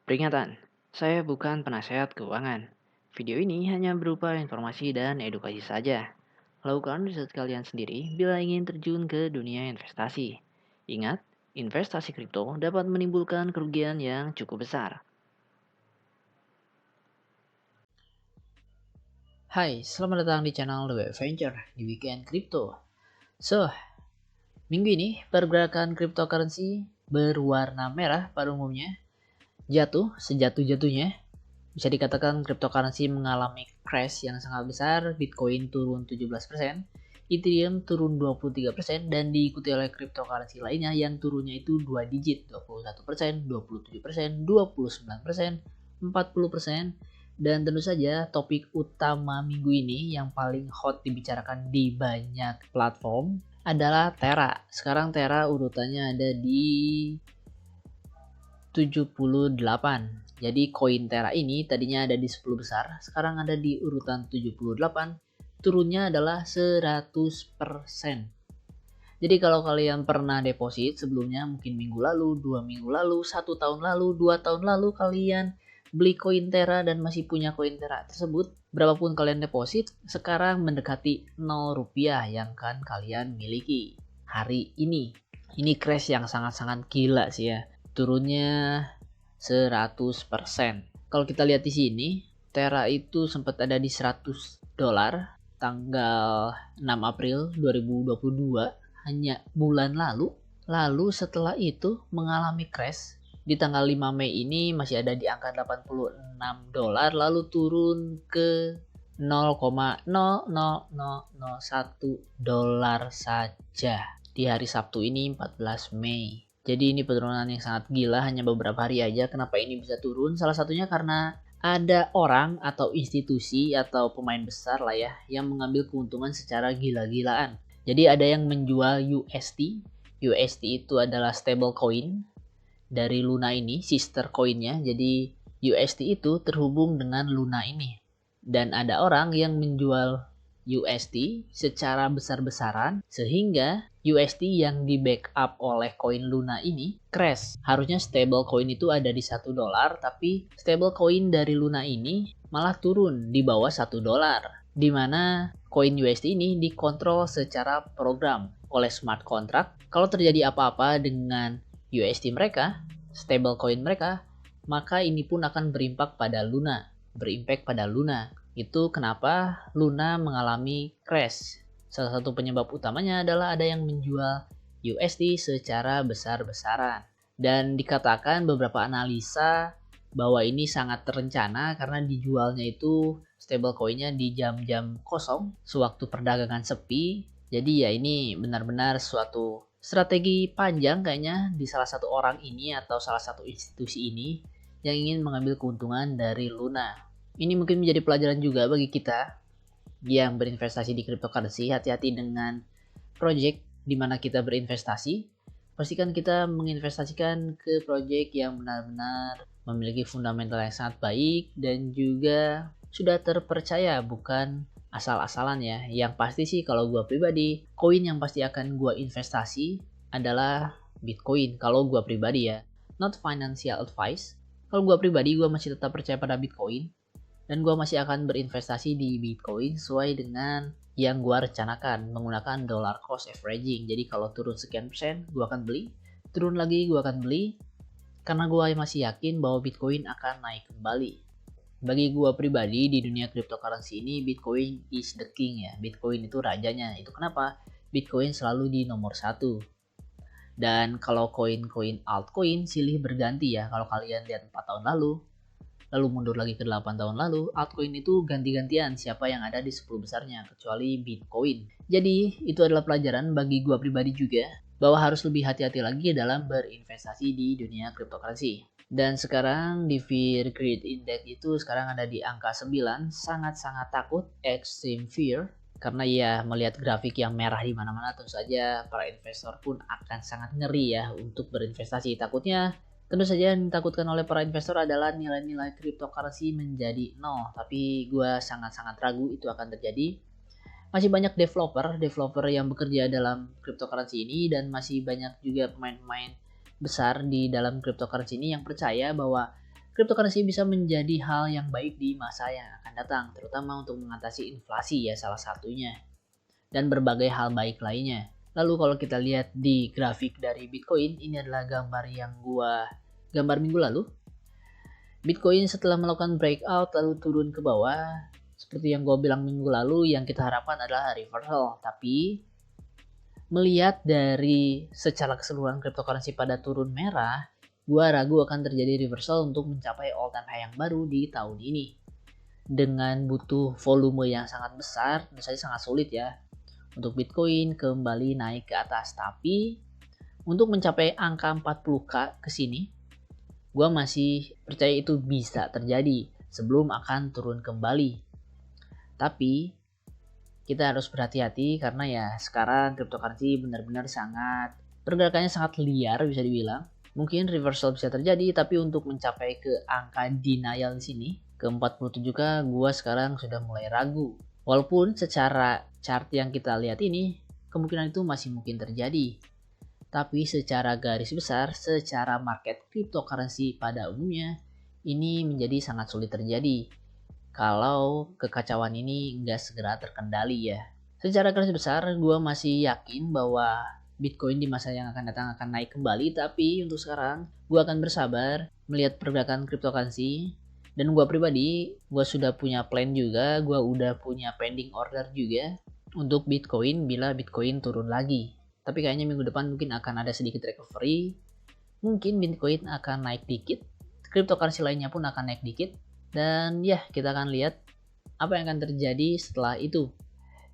Peringatan, saya bukan penasehat keuangan. Video ini hanya berupa informasi dan edukasi saja. Lakukan riset kalian sendiri bila ingin terjun ke dunia investasi. Ingat, investasi kripto dapat menimbulkan kerugian yang cukup besar. Hai, selamat datang di channel The Web Venture di Weekend Crypto. Minggu ini pergerakan cryptocurrency berwarna merah pada umumnya jatuh sejatuh-jatuhnya. Bisa dikatakan cryptocurrency mengalami crash yang sangat besar, Bitcoin turun 17%, Ethereum turun 23%, dan diikuti oleh cryptocurrency lainnya yang turunnya itu 2 digit, 21%, 27%, 29%, 40%, dan tentu saja topik utama minggu ini yang paling hot dibicarakan di banyak platform adalah Terra. Sekarang Terra urutannya ada di 78. Jadi koin Terra ini tadinya ada di 10 besar, sekarang ada di urutan 78, turunnya adalah 100%. Jadi kalau kalian pernah deposit sebelumnya, mungkin minggu lalu, 2 minggu lalu, 1 tahun lalu, 2 tahun lalu kalian beli koin Terra dan masih punya koin Terra tersebut, berapapun kalian deposit, sekarang mendekati 0 rupiah yang kan kalian miliki hari ini. Ini crash yang sangat-sangat gila sih ya. Turunnya 100%. Kalau kita lihat di sini, Terra itu sempat ada di $100 tanggal 6 April 2022, hanya bulan lalu. Lalu setelah itu mengalami crash. Di tanggal 5 Mei ini masih ada di angka $86, lalu turun ke $0,00001 saja di hari Sabtu ini 14 Mei. Jadi ini penurunan yang sangat gila hanya beberapa hari aja. Kenapa ini bisa turun? Salah satunya karena ada orang atau institusi atau pemain besar lah ya yang mengambil keuntungan secara gila-gilaan. Jadi ada yang menjual UST. UST itu adalah stable coin dari Luna ini, sister coinnya. Jadi UST itu terhubung dengan Luna ini. Dan ada orang yang menjual UST secara besar-besaran sehingga UST yang di backup oleh koin Luna ini crash. Harusnya stable coin itu ada di $1, tapi stable coin dari Luna ini malah turun di bawah $1, di mana koin UST ini dikontrol secara program oleh smart contract. Kalau terjadi apa-apa dengan UST mereka, stable coin mereka, maka ini pun akan berimpact pada Luna. Itu kenapa Luna mengalami crash. Salah satu penyebab utamanya adalah ada yang menjual USD secara besar-besaran. Dan dikatakan beberapa analisa bahwa ini sangat terencana karena dijualnya itu stablecoinnya di jam-jam kosong, sewaktu perdagangan sepi. Jadi ya ini benar-benar suatu strategi panjang kayaknya di salah satu orang ini atau salah satu institusi ini yang ingin mengambil keuntungan dari Luna. Ini mungkin menjadi pelajaran juga bagi kita yang berinvestasi di cryptocurrency. Hati-hati dengan project di mana kita berinvestasi. Pastikan kita menginvestasikan ke project yang benar-benar memiliki fundamental yang sangat baik dan juga sudah terpercaya, bukan asal-asalan ya. Yang pasti sih kalau gue pribadi, koin yang pasti akan gue investasi adalah Bitcoin. Kalau gue pribadi ya, not financial advice. Kalau gue pribadi, gue masih tetap percaya pada Bitcoin. Dan gue masih akan berinvestasi di Bitcoin sesuai dengan yang gue rencanakan menggunakan dollar cost averaging. Jadi kalau turun sekian persen, gue akan beli. Turun lagi, gue akan beli. Karena gue masih yakin bahwa Bitcoin akan naik kembali. Bagi gue pribadi di dunia cryptocurrency ini, Bitcoin is the king ya. Bitcoin itu rajanya. Itu kenapa Bitcoin selalu di nomor 1. Dan kalau koin-koin altcoin silih berganti ya. Kalau kalian lihat 4 tahun lalu mundur lagi ke 8 tahun lalu, altcoin itu ganti-gantian siapa yang ada di 10 besarnya, kecuali Bitcoin. Jadi, itu adalah pelajaran bagi gua pribadi juga, bahwa harus lebih hati-hati lagi dalam berinvestasi di dunia cryptocurrency. Dan sekarang di Fear Greed Index itu sekarang ada di angka 9, sangat-sangat takut, extreme fear. Karena ya melihat grafik yang merah di mana-mana, tentu saja para investor pun akan sangat ngeri ya untuk berinvestasi. Takutnya tentu saja yang ditakutkan oleh para investor adalah nilai-nilai cryptocurrency menjadi nol. Tapi gue sangat-sangat ragu itu akan terjadi. Masih banyak developer yang bekerja dalam cryptocurrency ini, dan masih banyak juga pemain-pemain besar di dalam cryptocurrency ini yang percaya bahwa cryptocurrency bisa menjadi hal yang baik di masa yang akan datang, terutama untuk mengatasi inflasi ya salah satunya, dan berbagai hal baik lainnya. Lalu kalau kita lihat di grafik dari Bitcoin, ini adalah gambar minggu lalu. Bitcoin setelah melakukan breakout lalu turun ke bawah, seperti yang gue bilang minggu lalu, yang kita harapkan adalah reversal. Tapi melihat dari secara keseluruhan cryptocurrency pada turun merah, gue ragu akan terjadi reversal untuk mencapai all time high yang baru di tahun ini. Dengan butuh volume yang sangat besar, tentu saja sangat sulit ya untuk Bitcoin kembali naik ke atas. Tapi untuk mencapai angka 40k ke sini, gue masih percaya itu bisa terjadi sebelum akan turun kembali. Tapi kita harus berhati-hati karena ya sekarang cryptocurrency benar-benar pergerakannya sangat liar bisa dibilang. Mungkin reversal bisa terjadi, tapi untuk mencapai ke angka denial di sini ke 47k, gua sekarang sudah mulai ragu. Walaupun secara chart yang kita lihat ini kemungkinan itu masih mungkin terjadi. Tapi secara garis besar, secara market cryptocurrency pada umumnya, ini menjadi sangat sulit terjadi kalau kekacauan ini nggak segera terkendali ya. Secara garis besar, gue masih yakin bahwa Bitcoin di masa yang akan datang akan naik kembali. Tapi untuk sekarang, gue akan bersabar melihat pergerakan cryptocurrency. Dan gue pribadi, gue sudah punya plan juga, gue udah punya pending order juga untuk Bitcoin bila Bitcoin turun lagi. Tapi kayaknya minggu depan mungkin akan ada sedikit recovery. Mungkin Bitcoin akan naik dikit, cryptocurrency lainnya pun akan naik dikit. Dan ya, kita akan lihat apa yang akan terjadi setelah itu.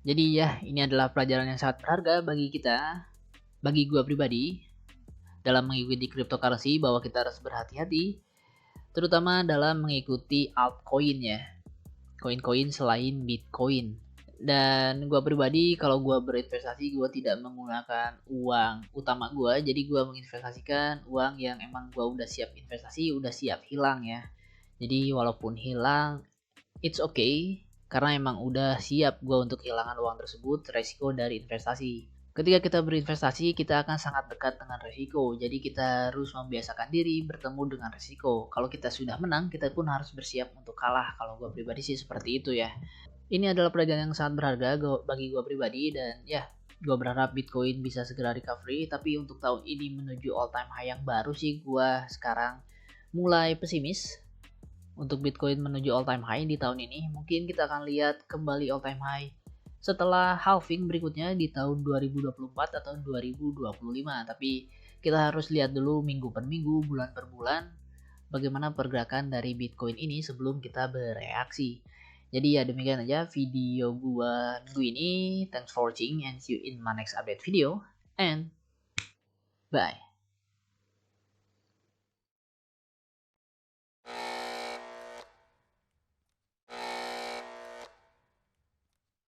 Jadi ya, ini adalah pelajaran yang sangat berharga bagi kita, bagi gua pribadi, dalam mengikuti cryptocurrency, bahwa kita harus berhati-hati, terutama dalam mengikuti altcoin ya, koin-koin selain Bitcoin. Dan gua pribadi, kalau gua berinvestasi, gua tidak menggunakan uang utama gua, jadi gua menginvestasikan uang yang emang gua udah siap investasi, udah siap hilang ya. Jadi walaupun hilang, it's okay, karena emang udah siap gue untuk kehilangan uang tersebut, resiko dari investasi. Ketika kita berinvestasi, kita akan sangat dekat dengan resiko. Jadi kita harus membiasakan diri bertemu dengan resiko. Kalau kita sudah menang, kita pun harus bersiap untuk kalah. Kalau gue pribadi sih seperti itu ya. Ini adalah pelajaran yang sangat berharga bagi gue pribadi, dan ya, gue berharap Bitcoin bisa segera recovery. Tapi untuk tahun ini menuju all time high yang baru sih, gue sekarang mulai pesimis untuk Bitcoin menuju all time high di tahun ini. Mungkin kita akan lihat kembali all time high setelah halving berikutnya di tahun 2024 atau 2025. Tapi kita harus lihat dulu minggu per minggu, bulan per bulan, bagaimana pergerakan dari Bitcoin ini sebelum kita bereaksi. Jadi ya, demikian aja video gua minggu ini. Thanks for watching and see you in my next update video, and bye.